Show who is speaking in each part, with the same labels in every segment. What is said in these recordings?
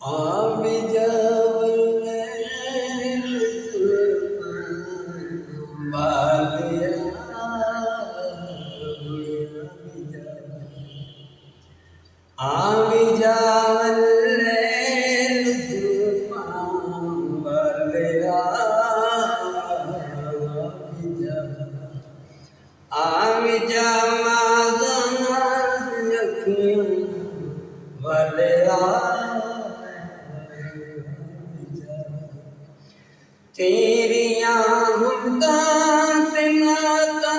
Speaker 1: आमी जावले बालिया आमी जावले बालिया आमी जामा वालिया तेरिया हमदा ते नाता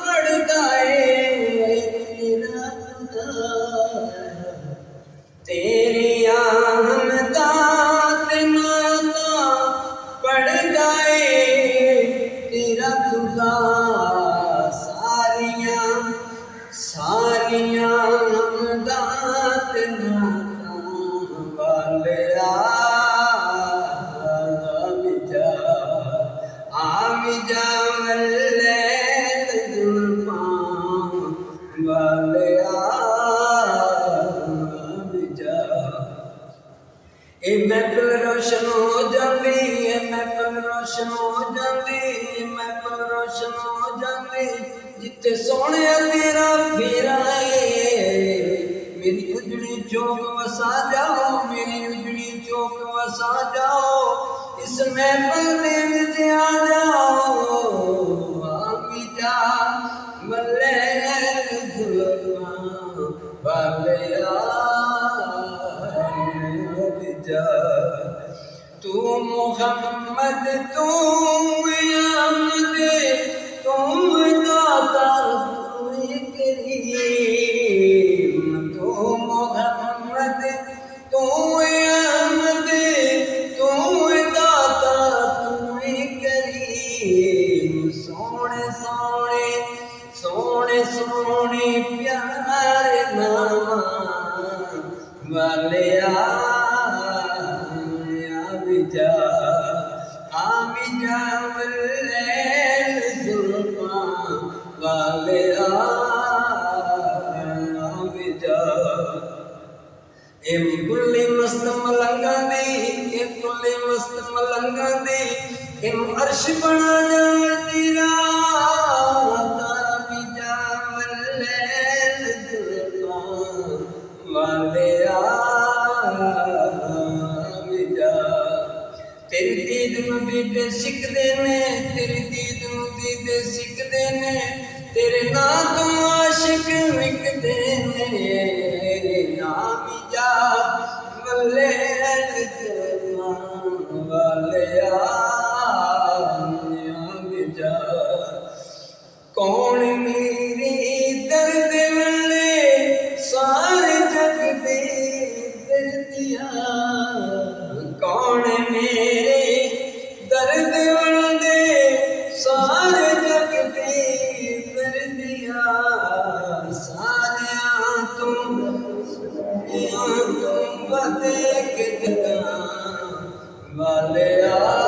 Speaker 1: पड़ गए तेरा खुदा तेरिया हमदा ते नाता पड़ गए तेरा खुदा सारिया सारिया हमदा ते नाता वालिया आमी जावले जुल्फा वालिया आमी जा ए महफिल रोशन हो जाती ए महफिल रोशन हो जाती ए महफिल रोशन हो जाती जिथे सोने तेरा फेरा मेरी उजड़ी चौक वसा जाओ मेरी उजड़ी चौक वसा जाओ इस महफिल में मुझे आ जाओ आमी जा वल्ले जुल्फा वालिया आमी जा तू मोहम्मद तू अहमद तू दाता तू करीम तू मोहम्मद तू अहमद तू दाता तू करीम सोने सोने सोने सोने प्यारे नामा वालिया आमी जावले जुल्फा वालिया आमी जा ए कुल्ली मस्त मलंगा दी ए कुल्ली मस्त मलंगा दी ए अर्श बना जाती रात आमी जावले जुल्फा वालिया आमी जा तेरी दीद नूं दीदे सिकदे ने तेरी दीद नूं दीदे सिकदे ने तेरे नां तो आशिक विकदे ने आमी जा वल्ले जुल्फा वालिया आमी जा कौन मेरी दर्द वल्ले सारे जग दे दर्दिया कौन मेरे दर्द वल्ले सारे जग दे दर्दिया सारिया तुम बदे के वालिया